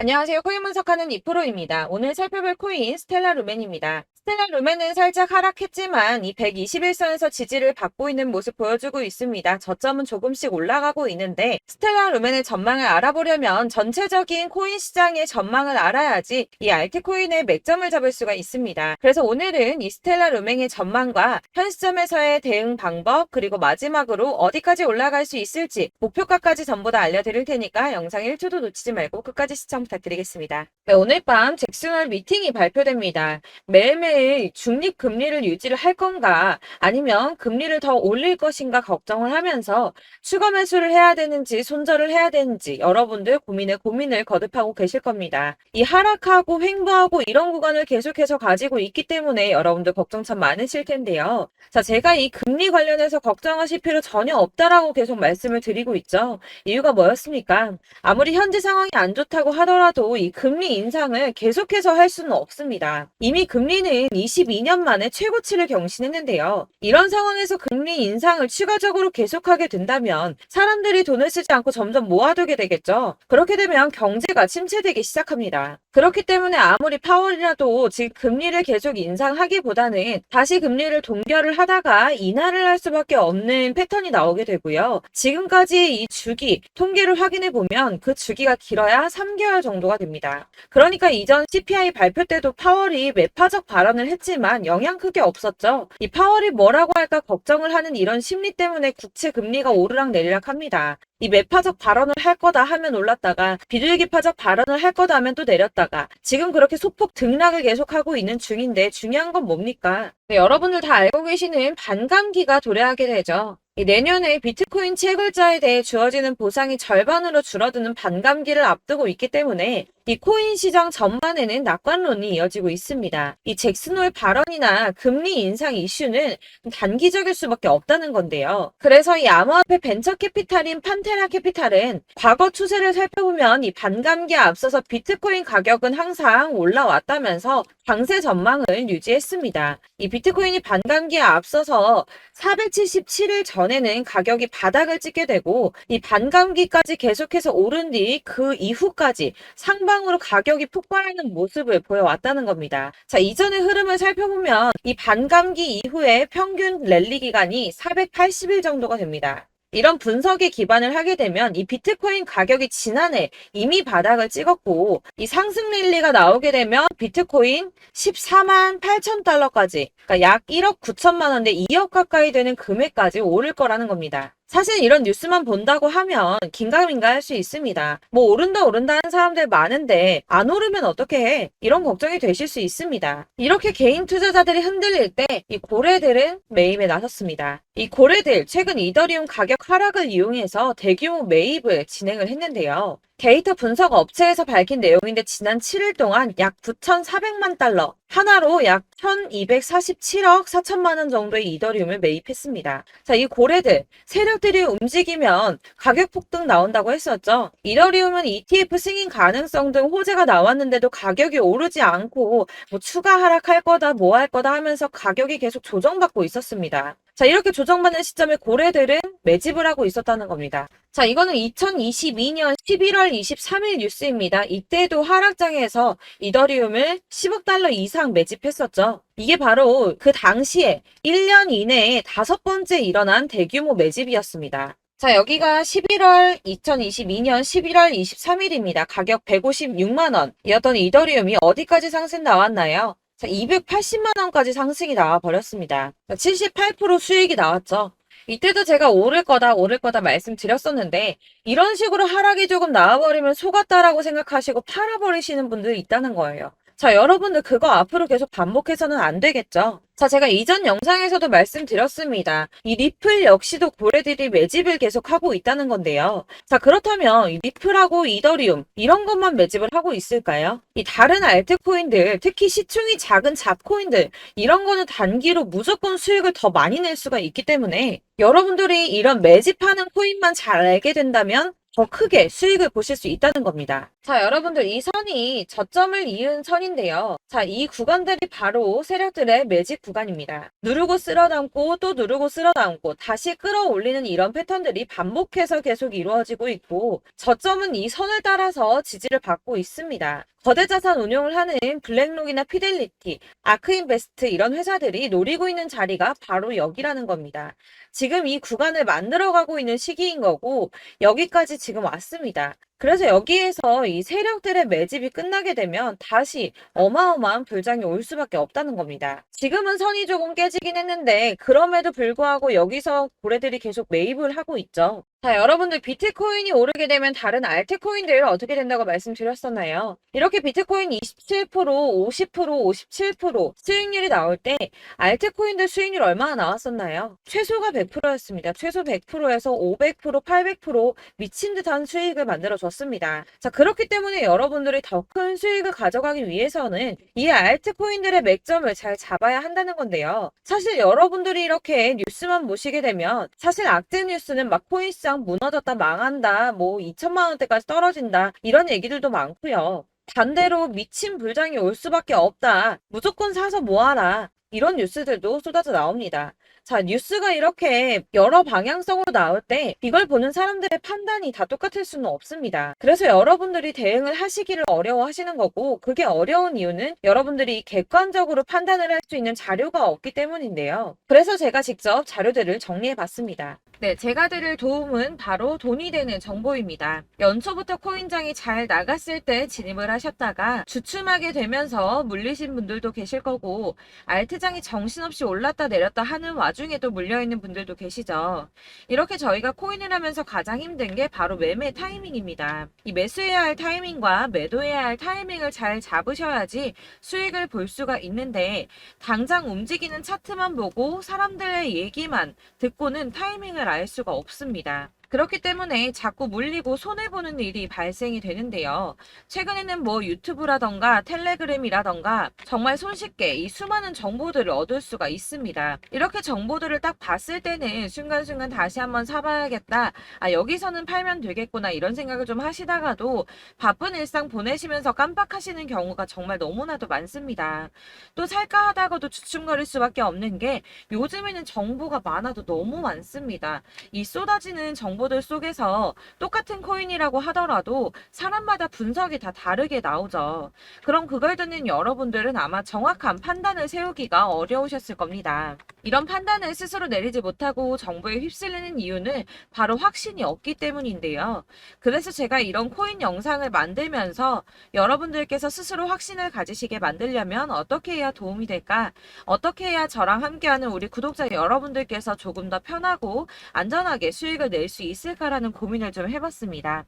안녕하세요. 코인 분석하는 이프로입니다. 오늘 살펴볼 코인 스텔라 루멘입니다. 스텔라 루멘은 살짝 하락했지만 이 121선에서 지지를 받고 있는 모습 보여주고 있습니다. 저점은 조금씩 올라가고 있는데 스텔라 루멘의 전망을 알아보려면 전체적인 코인 시장의 전망을 알아야지 이 알트코인의 맥점을 잡을 수가 있습니다. 그래서 오늘은 이 스텔라 루멘의 전망과 현 시점에서의 대응 방법 그리고 마지막으로 어디까지 올라갈 수 있을지 목표가까지 전부 다 알려드릴 테니까 영상 1초도 놓치지 말고 끝까지 시청 부탁드리겠습니다. 네, 오늘 밤 잭슨홀 미팅이 발표됩니다. 매일매일 중립 금리를 유지를 할 건가 아니면 금리를 더 올릴 것인가 걱정을 하면서 추가 매수를 해야 되는지 손절을 해야 되는지 여러분들 고민을 거듭하고 계실 겁니다. 이 하락하고 횡보하고 이런 구간을 계속해서 가지고 있기 때문에 여러분들 걱정 참 많으실 텐데요. 자, 제가 이 금리 관련해서 걱정하실 필요 전혀 없다라고 계속 말씀을 드리고 있죠. 이유가 뭐였습니까? 아무리 현재 상황이 안 좋다고 하더라도 이 금리 인상을 계속해서 할 수는 없습니다. 이미 금리는 22년 만에 최고치를 경신했는데요. 이런 상황에서 금리 인상을 추가적으로 계속하게 된다면 사람들이 돈을 쓰지 않고 점점 모아두게 되겠죠. 그렇게 되면 경제가 침체되기 시작합니다. 그렇기 때문에 아무리 파월이라도 지금 금리를 계속 인상하기보다는 다시 금리를 동결을 하다가 인하를 할 수밖에 없는 패턴이 나오게 되고요. 지금까지의 이 주기 통계를 확인해 보면 그 주기가 길어야 3개월 정도가 됩니다. 그러니까 이전 CPI 발표 때도 파월이 매파적 발언을 했지만 영향 크게 없었죠. 이 파월이 뭐라고 할까 걱정을 하는 이런 심리 때문에 국채 금리가 오르락내리락 합니다. 이 매파적 발언을 할 거다 하면 올랐다가 비둘기파적 발언을 할 거다 하면 또 내렸다가 지금 그렇게 소폭 등락을 계속하고 있는 중인데 중요한 건 뭡니까? 네, 여러분들 다 알고 계시는 반감기가 도래하게 되죠. 내년에 비트코인 채굴자에 대해 주어지는 보상이 절반으로 줄어드는 반감기를 앞두고 있기 때문에 이 코인 시장 전반에는 낙관론이 이어지고 있습니다. 이 잭슨홀 발언이나 금리 인상 이슈는 단기적일 수밖에 없다는 건데요. 그래서 이 암호화폐 벤처 캐피탈인 판테라 캐피탈은 과거 추세를 살펴보면 이 반감기에 앞서서 비트코인 가격은 항상 올라왔다면서 강세 전망을 유지했습니다. 이 비트코인이 반감기에 앞서서 477일 전에는 가격이 바닥을 찍게 되고 이 반감기까지 계속해서 오른 뒤 그 이후까지 상방으로 가격이 폭발하는 모습을 보여왔다는 겁니다. 자, 이전의 흐름을 살펴보면 이 반감기 이후에 평균 랠리 기간이 480일 정도가 됩니다. 이런 분석에 기반을 하게 되면 이 비트코인 가격이 지난해 이미 바닥을 찍었고 이 상승 랠리가 나오게 되면 비트코인 14만 8천 달러까지 그러니까 약 1억 9천만 원대 2억 가까이 되는 금액까지 오를 거라는 겁니다. 사실 이런 뉴스만 본다고 하면 긴가민가 할 수 있습니다. 뭐 오른다 하는 사람들 많은데 안 오르면 어떻게 해? 이런 걱정이 되실 수 있습니다. 이렇게 개인 투자자들이 흔들릴 때 이 고래들은 매입에 나섰습니다. 이 고래들 최근 이더리움 가격 하락을 이용해서 대규모 매입을 진행을 했는데요. 데이터 분석 업체에서 밝힌 내용인데 지난 7일 동안 약 9,400만 달러, 하나로 약 1,247억 4천만 원 정도의 이더리움을 매입했습니다. 자, 이 고래들, 세력들이 움직이면 가격 폭등 나온다고 했었죠. 이더리움은 ETF 승인 가능성 등 호재가 나왔는데도 가격이 오르지 않고 뭐 추가 하락할 거다, 뭐 할 거다 하면서 가격이 계속 조정받고 있었습니다. 자, 이렇게 조정받는 시점에 고래들은 매집을 하고 있었다는 겁니다. 자, 이거는 2022년 11월 23일 뉴스입니다. 이때도 하락장에서 이더리움을 10억 달러 이상 매집했었죠. 이게 바로 그 당시에 1년 이내에 5번째 일어난 대규모 매집이었습니다. 자, 여기가 2022년 11월 23일입니다. 가격 156만 원이었던 이더리움이 어디까지 상승 나왔나요? 자, 280만 원까지 상승이 나와 버렸습니다. 78% 수익이 나왔죠. 이때도 제가 오를 거다 말씀드렸었는데 이런 식으로 하락이 조금 나와버리면 속았다라고 생각하시고 팔아버리시는 분들이 있다는 거예요. 자, 여러분들 그거 앞으로 계속 반복해서는 안 되겠죠. 자, 제가 이전 영상에서도 말씀드렸습니다. 이 리플 역시도 고래들이 매집을 계속하고 있다는 건데요. 자, 그렇다면 이 리플하고 이더리움 이런 것만 매집을 하고 있을까요? 이 다른 알트코인들, 특히 시총이 작은 잡코인들 이런 거는 단기로 무조건 수익을 더 많이 낼 수가 있기 때문에 여러분들이 이런 매집하는 코인만 잘 알게 된다면 더 크게 수익을 보실 수 있다는 겁니다. 자, 여러분들 이 선이 저점을 이은 선인데요. 자, 이 구간들이 바로 세력들의 매직 구간입니다. 누르고 쓸어담고 또 누르고 쓸어담고 다시 끌어올리는 이런 패턴들이 반복해서 계속 이루어지고 있고, 저점은 이 선을 따라서 지지를 받고 있습니다. 거대 자산 운용을 하는 블랙록이나 피델리티, 아크인베스트 이런 회사들이 노리고 있는 자리가 바로 여기라는 겁니다. 지금 이 구간을 만들어가고 있는 시기인 거고, 여기까지 지금 왔습니다. 그래서 여기에서 이 세력들의 매집이 끝나게 되면 다시 어마어마한 불장이 올 수밖에 없다는 겁니다. 지금은 선이 조금 깨지긴 했는데 그럼에도 불구하고 여기서 고래들이 계속 매입을 하고 있죠. 자, 여러분들 비트코인이 오르게 되면 다른 알트코인들 어떻게 된다고 말씀드렸었나요? 이렇게 비트코인 27%, 50%, 57% 수익률이 나올 때 알트코인들 수익률 얼마나 나왔었나요? 최소가 100%였습니다. 최소 100%에서 500%, 800% 미친 듯한 수익을 만들어줬습니다. 자, 그렇기 때문에 여러분들이 더 큰 수익을 가져가기 위해서는 이 알트코인들의 맥점을 잘 잡아야 한다는 건데요. 사실 여러분들이 이렇게 뉴스만 보시게 되면 사실 악재 뉴스는 막 코인시장 무너졌다, 망한다, 뭐 2천만 원대까지 떨어진다 이런 얘기들도 많고요. 반대로 미친 불장이 올 수밖에 없다. 무조건 사서 모아라. 이런 뉴스들도 쏟아져 나옵니다. 자, 뉴스가 이렇게 여러 방향성으로 나올 때 이걸 보는 사람들의 판단이 다 똑같을 수는 없습니다. 그래서 여러분들이 대응을 하시기를 어려워하시는 거고, 그게 어려운 이유는 여러분들이 객관적으로 판단을 할 수 있는 자료가 없기 때문인데요. 그래서 제가 직접 자료들을 정리해 봤습니다. 네, 제가 드릴 도움은 바로 돈이 되는 정보입니다. 연초부터 코인장이 잘 나갔을 때 진입을 하셨다가 주춤하게 되면서 물리신 분들도 계실 거고, 알트장이 정신없이 올랐다 내렸다 하는 와중에도 물려있는 분들도 계시죠. 이렇게 저희가 코인을 하면서 가장 힘든 게 바로 매매 타이밍입니다. 이 매수해야 할 타이밍과 매도해야 할 타이밍을 잘 잡으셔야지 수익을 볼 수가 있는데, 당장 움직이는 차트만 보고 사람들의 얘기만 듣고는 타이밍을 알 수가 없습니다. 그렇기 때문에 자꾸 물리고 손해보는 일이 발생이 되는데요. 최근에는 뭐 유튜브라던가 텔레그램이라던가 정말 손쉽게 이 수많은 정보들을 얻을 수가 있습니다. 이렇게 정보들을 딱 봤을 때는 순간순간 다시 한번 사봐야겠다. 아, 여기서는 팔면 되겠구나 이런 생각을 좀 하시다가도 바쁜 일상 보내시면서 깜빡하시는 경우가 정말 너무나도 많습니다. 또 살까 하다가도 주춤거릴 수밖에 없는 게 요즘에는 정보가 많아도 너무 많습니다. 이 쏟아지는 정보들 속에서 똑같은 코인이라고 하더라도 사람마다 분석이 다 다르게 나오죠. 그럼 그걸 듣는 여러분들은 아마 정확한 판단을 세우기가 어려우셨을 겁니다. 이런 판단을 스스로 내리지 못하고 정보에 휩쓸리는 이유는 바로 확신이 없기 때문인데요. 그래서 제가 이런 코인 영상을 만들면서 여러분들께서 스스로 확신을 가지시게 만들려면 어떻게 해야 도움이 될까? 어떻게 해야 저랑 함께하는 우리 구독자 여러분들께서 조금 더 편하고 안전하게 수익을 낼 수 있을까라는 고민을 좀 해봤습니다.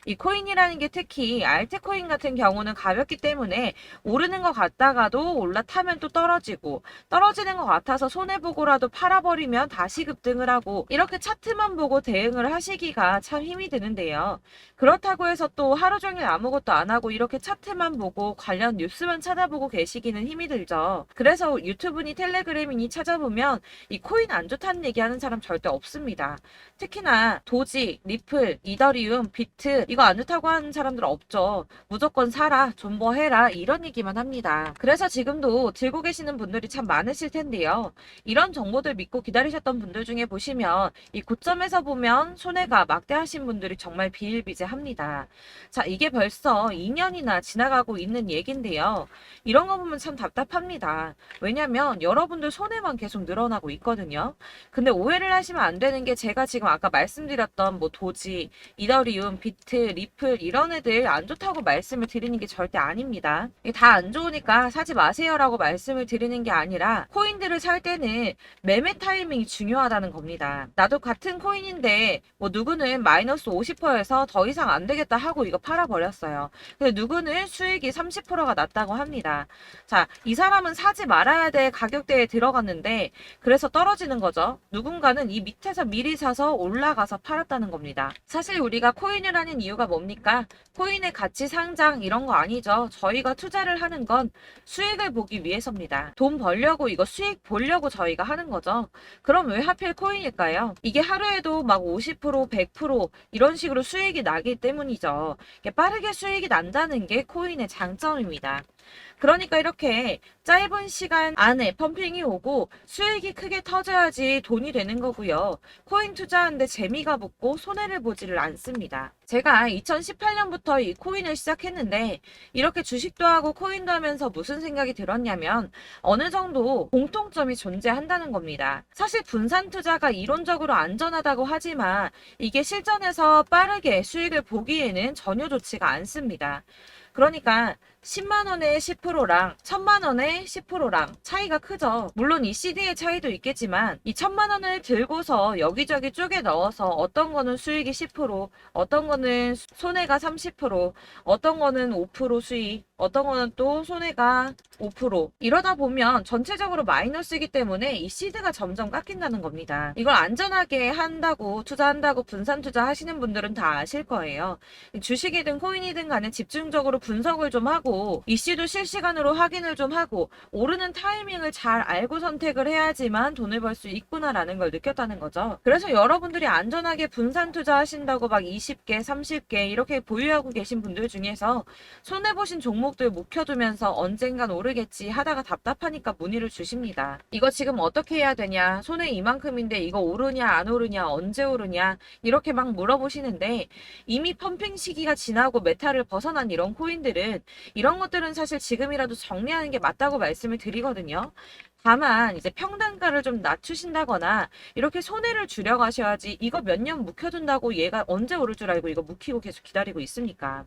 이 코인이라는 게 특히 알트코인 같은 경우는 가볍기 때문에 오르는 것 같다가도 올라타면 또 떨어지고, 떨어지는 것 같아서 손해보고라도 팔아버리면 다시 급등을 하고, 이렇게 차트만 보고 대응을 하시기가 참 힘이 드는데요. 그렇다고 해서 또 하루 종일 아무것도 안 하고 이렇게 차트만 보고 관련 뉴스만 찾아보고 계시기는 힘이 들죠. 그래서 유튜브니 텔레그램이니 찾아보면 이 코인 안 좋다는 얘기하는 사람 절대 없습니다. 특히나 도지, 리플, 이더리움, 비트 이거 안 좋다고 하는 사람들 없죠. 무조건 사라, 존버해라 이런 얘기만 합니다. 그래서 지금도 들고 계시는 분들이 참 많으실 텐데요. 이런 정보들 믿고 기다리셨던 분들 중에 보시면 이 고점에서 보면 손해가 막대하신 분들이 정말 비일비재합니다. 자, 이게 벌써 2년이나 지나가고 있는 얘긴데요. 이런 거 보면 참 답답합니다. 왜냐면 여러분들 손해만 계속 늘어나고 있거든요. 근데 오해를 하시면 안 되는 게, 제가 지금 아까 말씀드렸던 뭐 도지, 이더리움, 비트, 리플 이런 애들 안 좋다고 말씀을 드리는 게 절대 아닙니다. 이게 다 안 좋으니까 사지 마세요라고 말씀을 드리는 게 아니라, 코인들을 살 때는 매매 타이밍이 중요하다는 겁니다. 나도 같은 코인인데 뭐 누구는 마이너스 50%에서 더 이상 안 되겠다 하고 이거 팔아버렸어요. 근데 누구는 수익이 30%가 났다고 합니다. 자, 이 사람은 사지 말아야 될 가격대에 들어갔는데 그래서 떨어지는 거죠. 누군가는 이 밑에서 미리 사서 올라가서 팔았다는 겁니다. 사실 우리가 코인을 하는 이유가 뭡니까? 코인의 가치 상장 이런 거 아니죠. 저희가 투자를 하는 건 수익을 보기 위해서입니다. 돈 벌려고 이거 수익 보려고 저희가 하는 거죠. 그럼 왜 하필 코인일까요? 이게 하루에도 막 50%, 100% 이런 식으로 수익이 나기 때문이죠. 빠르게 수익이 난다는 게 코인의 장점입니다. 그러니까 이렇게 짧은 시간 안에 펌핑이 오고 수익이 크게 터져야지 돈이 되는 거고요. 코인 투자하는데 재미가 붙고 손해를 보지를 않습니다. 제가 2018년부터 이 코인을 시작했는데 이렇게 주식도 하고 코인도 하면서 무슨 생각이 들었냐면 어느 정도 공통점이 존재한다는 겁니다. 사실 분산 투자가 이론적으로 안전하다고 하지만 이게 실전에서 빠르게 수익을 보기에는 전혀 좋지가 않습니다. 그러니까 10만 원의 10%랑 1000만 원의 10%랑 차이가 크죠. 물론 이 CD의 차이도 있겠지만 이 1000만 원을 들고서 여기저기 쪼개 넣어서 어떤 거는 수익이 10%, 어떤 거는 손해가 30%, 어떤 거는 5% 수익, 어떤 거는 또 손해가 5%. 이러다 보면 전체적으로 마이너스이기 때문에 이 시드가 점점 깎인다는 겁니다. 이걸 안전하게 한다고 투자한다고 분산 투자 하시는 분들은 다 아실 거예요. 주식이든 코인이든 간에 집중적으로 분석을 좀 하고 이슈도 실시간으로 확인을 좀 하고 오르는 타이밍을 잘 알고 선택을 해야지만 돈을 벌 수 있구나라는 걸 느꼈다는 거죠. 그래서 여러분들이 안전하게 분산 투자하신다고 막 20개, 30개 이렇게 보유하고 계신 분들 중에서 손해보신 종목들 묵혀두면서 언젠간 오르겠지 하다가 답답하니까 문의를 주십니다. 이거 지금 어떻게 해야 되냐? 손해 이만큼인데 이거 오르냐 안 오르냐 언제 오르냐 이렇게 막 물어보시는데 이미 펌핑 시기가 지나고 메타를 벗어난 이런 코인들은 이런 것들은 사실 지금이라도 정리하는 게 맞다고 말씀을 드리거든요. 다만 이제 평단가를 좀 낮추신다거나 이렇게 손해를 줄여가셔야지 이거 몇 년 묵혀둔다고 얘가 언제 오를 줄 알고 이거 묵히고 계속 기다리고 있습니까?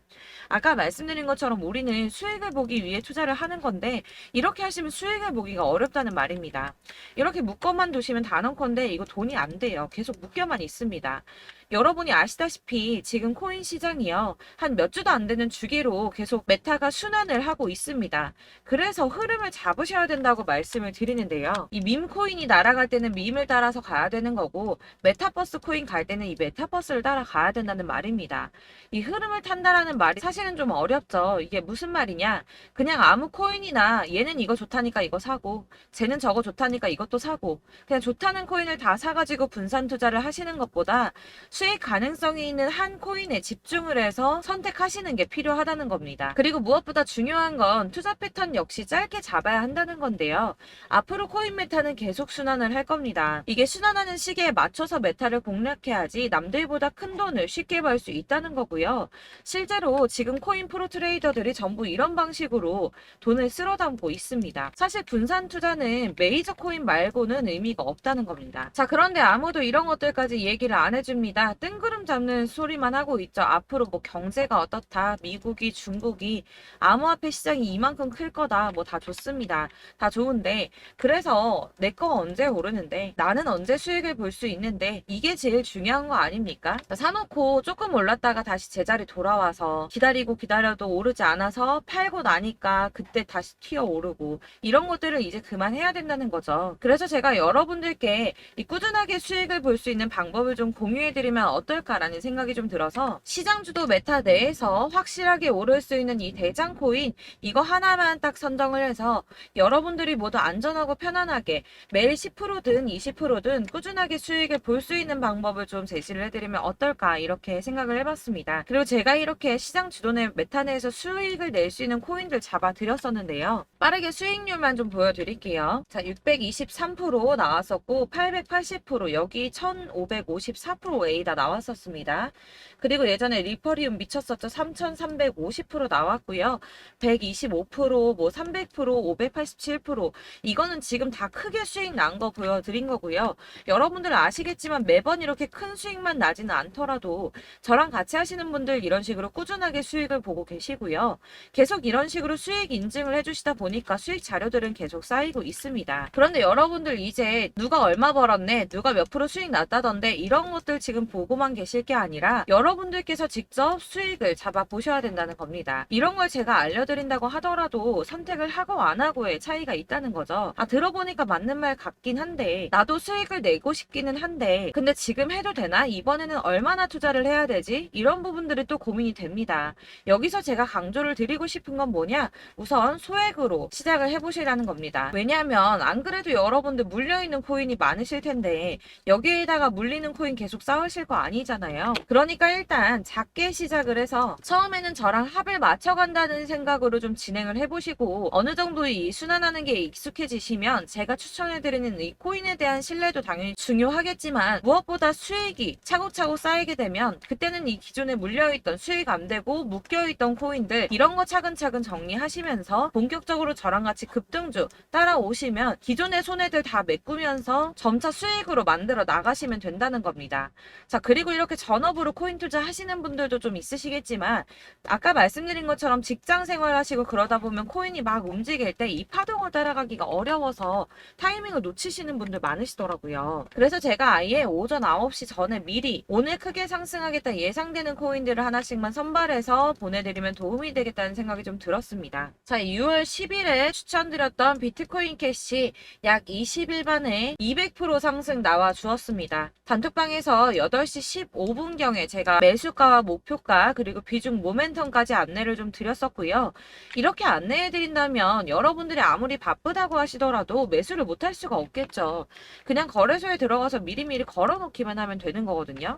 아까 말씀드린 것처럼 우리는 수익을 보기 위해 투자를 하는 건데 이렇게 하시면 수익을 보기가 어렵다는 말입니다. 이렇게 묶어만 두시면 단언컨대 이거 돈이 안 돼요. 계속 묶여만 있습니다. 여러분이 아시다시피 지금 코인 시장이요. 한 몇 주도 안 되는 주기로 계속 메타가 순환을 하고 있습니다. 그래서 흐름을 잡으셔야 된다고 말씀을 드리는데요. 이 밈 코인이 날아갈 때는 밈을 따라서 가야 되는 거고 메타버스 코인 갈 때는 이 메타버스를 따라가야 된다는 말입니다. 이 흐름을 탄다라는 말이 사실은 좀 어렵죠. 이게 무슨 말이냐? 그냥 아무 코인이나 얘는 이거 좋다니까 이거 사고 쟤는 저거 좋다니까 이것도 사고 그냥 좋다는 코인을 다 사가지고 분산 투자를 하시는 것보다 수익 가능성이 있는 한 코인에 집중을 해서 선택하시는 게 필요하다는 겁니다. 그리고 무엇보다 중요한 건 투자 패턴 역시 짧게 잡아야 한다는 건데요. 앞으로 코인 메타는 계속 순환을 할 겁니다. 이게 순환하는 시기에 맞춰서 메타를 공략해야지 남들보다 큰 돈을 쉽게 벌 수 있다는 거고요. 실제로 지금 코인 프로 트레이더들이 전부 이런 방식으로 돈을 쓸어 담고 있습니다. 사실 분산 투자는 메이저 코인 말고는 의미가 없다는 겁니다. 자, 그런데 아무도 이런 것들까지 얘기를 안 해줍니다. 뜬구름 잡는 소리만 하고 있죠. 앞으로 뭐 경제가 어떻다, 미국이, 중국이, 암호화폐 시장이 이만큼 클 거다, 뭐 다 좋습니다. 다 좋은데 그래서 내 거 언제 오르는데 나는 언제 수익을 볼 수 있는데 이게 제일 중요한 거 아닙니까? 사놓고 조금 올랐다가 다시 제자리 돌아와서 기다리고 기다려도 오르지 않아서 팔고 나니까 그때 다시 튀어 오르고 이런 것들을 이제 그만해야 된다는 거죠. 그래서 제가 여러분들께 이 꾸준하게 수익을 볼 수 있는 방법을 좀 공유해드리면 어떨까라는 생각이 좀 들어서 시장주도 메타 내에서 확실하게 오를 수 있는 이 대장 코인 이거 하나만 딱 선정을 해서 여러분들이 모두 안전하고 편안하게 매일 10%든 20%든 꾸준하게 수익을 볼 수 있는 방법을 좀 제시를 해드리면 어떨까 이렇게 생각을 해봤습니다. 그리고 제가 이렇게 시장 주도내 메타 내에서 수익을 낼 수 있는 코인들 잡아드렸었는데요. 빠르게 수익률만 좀 보여드릴게요. 자, 623% 나왔었고 880% 여기 1554% 다 나왔었습니다. 그리고 예전에 리퍼리움 미쳤었죠. 3350% 나왔고요. 125%, 뭐 300%, 587% 이거는 지금 다 크게 수익 난 거 보여드린 거고요. 여러분들 아시겠지만 매번 이렇게 큰 수익만 나지는 않더라도 저랑 같이 하시는 분들 이런 식으로 꾸준하게 수익을 보고 계시고요. 계속 이런 식으로 수익 인증을 해주시다 보니까 수익 자료들은 계속 쌓이고 있습니다. 그런데 여러분들 이제 누가 얼마 벌었네, 누가 몇 프로 수익 났다던데 이런 것들 지금 보고만 계실 게 아니라 여러분들께서 직접 수익을 잡아 보셔야 된다는 겁니다. 이런 걸 제가 알려드린다고 하더라도 선택을 하고 안 하고의 차이가 있다는 거죠. 들어보니까 맞는 말 같긴 한데 나도 수익을 내고 싶기는 한데 근데 지금 해도 되나? 이번에는 얼마나 투자를 해야 되지? 이런 부분들이 또 고민이 됩니다. 여기서 제가 강조를 드리고 싶은 건 뭐냐? 우선 소액으로 시작을 해보시라는 겁니다. 왜냐하면 안 그래도 여러분들 물려있는 코인이 많으실 텐데 여기에다가 물리는 코인 계속 쌓으실 거 아니잖아요. 그러니까 일단 작게 시작을 해서 처음에는 저랑 합을 맞춰간다는 생각으로 좀 진행을 해보시고 어느 정도 이 순환하는 게 익숙해지시면 제가 추천해드리는 이 코인에 대한 신뢰도 당연히 중요하겠지만 무엇보다 수익이 차곡차곡 쌓이게 되면 그때는 이 기존에 물려있던 수익 안 되고 묶여있던 코인들 이런 거 차근차근 정리하시면서 본격적으로 저랑 같이 급등주 따라오시면 기존의 손해들 다 메꾸면서 점차 수익으로 만들어 나가시면 된다는 겁니다. 자, 그리고 이렇게 전업으로 코인 투자 하시는 분들도 좀 있으시겠지만 아까 말씀드린 것처럼 직장 생활 하시고 그러다 보면 코인이 막 움직일 때 이 파동을 따라가기가 어려워서 타이밍을 놓치시는 분들 많으시더라고요. 그래서 제가 아예 오전 9시 전에 미리 오늘 크게 상승하겠다 예상되는 코인들을 하나씩만 선발해서 보내드리면 도움이 되겠다는 생각이 좀 들었습니다. 자, 6월 10일에 추천드렸던 비트코인 캐시 약 20일 만에 200% 상승 나와 주었습니다. 단톡방에서 8시 15분경에 제가 매수가와 목표가 그리고 비중 모멘텀까지 안내를 좀 드렸었고요. 이렇게 안내해드린다면 여러분들이 아무리 바쁘다고 하시더라도 매수를 못할 수가 없겠죠. 그냥 거래소에 들어가서 미리미리 걸어놓기만 하면 되는 거거든요.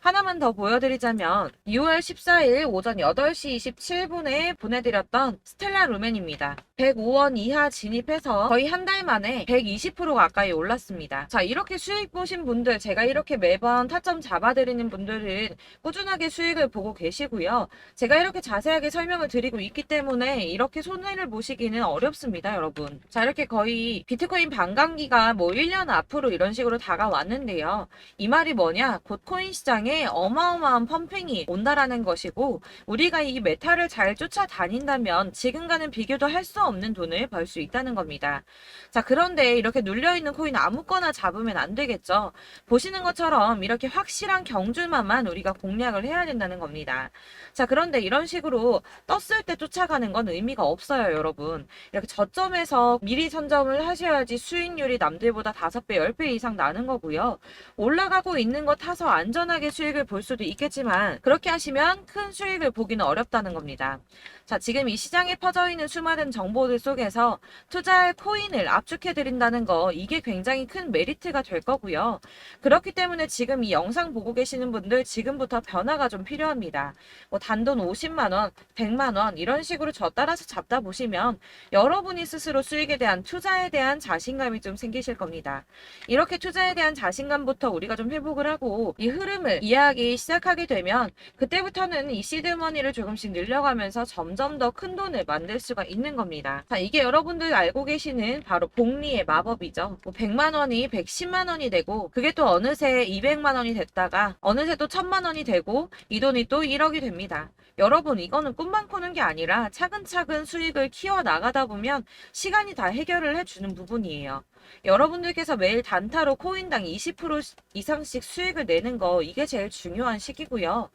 하나만 더 보여드리자면 6월 14일 오전 8시 27분에 보내드렸던 스텔라 루멘입니다. 105원 이하 진입해서 거의 한 달 만에 120% 가까이 올랐습니다. 자, 이렇게 수익 보신 분들, 제가 이렇게 매번 타점 잡아드리는 분들은 꾸준하게 수익을 보고 계시고요. 제가 이렇게 자세하게 설명을 드리고 있기 때문에 이렇게 손해를 보시기는 어렵습니다, 여러분. 자, 이렇게 거의 비트코인 반감기가 뭐 1년 앞으로 이런 식으로 다가왔는데요. 이 말이 뭐냐? 곧 코인 시장에 어마어마한 펌핑이 온다라는 것이고 우리가 이 메타를 잘 쫓아다닌다면 지금과는 비교도 할 수 없는 돈을 벌 수 있다는 겁니다. 자, 그런데 이렇게 눌려있는 코인 아무거나 잡으면 안 되겠죠. 보시는 것처럼 이렇게 확실한 경주만만 우리가 공략을 해야 된다는 겁니다. 자, 그런데 이런 식으로 떴을 때 쫓아가는 건 의미가 없어요, 여러분. 이렇게 저점에서 미리 선점을 하셔야지 수익률이 남들보다 5배, 10배 이상 나는 거고요. 올라가고 있는 거 타서 안전하게 수익을 볼 수도 있겠지만 그렇게 하시면 큰 수익을 보기는 어렵다는 겁니다. 자, 지금 이 시장에 퍼져 있는 수많은 정보들 속에서 투자할 코인을 압축해드린다는 거 이게 굉장히 큰 메리트가 될 거고요. 그렇기 때문에 지금 이 영상 보고 계시는 분들 지금부터 변화가 좀 필요합니다. 뭐 단돈 50만원, 100만원 이런 식으로 저 따라서 잡다 보시면 여러분이 스스로 수익에 대한 투자에 대한 자신감이 좀 생기실 겁니다. 이렇게 투자에 대한 자신감부터 우리가 좀 회복을 하고 이 흐름을 이해하기 시작하게 되면 그때부터는 이 시드머니를 조금씩 늘려가면서 점점 더 큰 돈을 만들 수가 있는 겁니다. 자, 이게 여러분들 알고 계시는 바로 복리의 마법이죠. 뭐 100만원이 110만원이 되고 그게 또 어느새 200만원이 됐다가 어느새 또 1000만원이 되고 이 돈이 또 1억이 됩니다. 여러분, 이거는 꿈만 꾸는 게 아니라 차근차근 수익을 키워 나가다 보면 시간이 다 해결을 해주는 부분이에요. 여러분들께서 매일 단타로 코인당 20% 이상씩 수익을 내는 거 이게 제일 중요한 시기고요.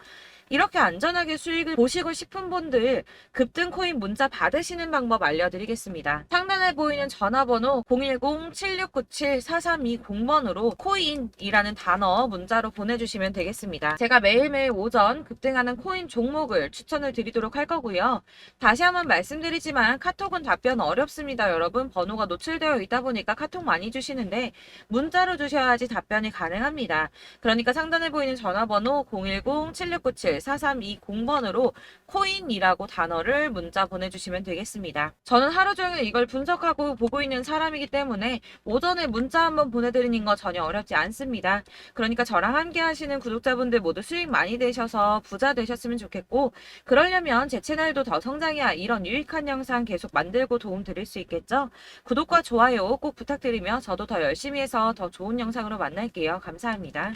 이렇게 안전하게 수익을 보시고 싶은 분들 급등 코인 문자 받으시는 방법 알려드리겠습니다. 상단에 보이는 전화번호 010-7697-4320번으로 코인이라는 단어 문자로 보내주시면 되겠습니다. 제가 매일매일 오전 급등하는 코인 종목을 추천을 드리도록 할 거고요. 다시 한번 말씀드리지만 카톡은 답변 어렵습니다. 여러분, 번호가 노출되어 있다 보니까 카톡 많이 주시는데 문자로 주셔야지 답변이 가능합니다. 그러니까 상단에 보이는 전화번호 010-7697-4320번으로 코인이라고 단어를 문자 보내주시면 되겠습니다. 저는 하루 종일 이걸 분석하고 보고 있는 사람이기 때문에 오전에 문자 한번 보내드리는 거 전혀 어렵지 않습니다. 그러니까 저랑 함께 하시는 구독자분들 모두 수익 많이 되셔서 부자 되셨으면 좋겠고 그러려면 제 채널도 더 성장해야 이런 유익한 영상 계속 만들고 도움 드릴 수 있겠죠? 구독과 좋아요 꼭 부탁드리며 저도 더 열심히 해서 더 좋은 영상으로 만날게요. 감사합니다.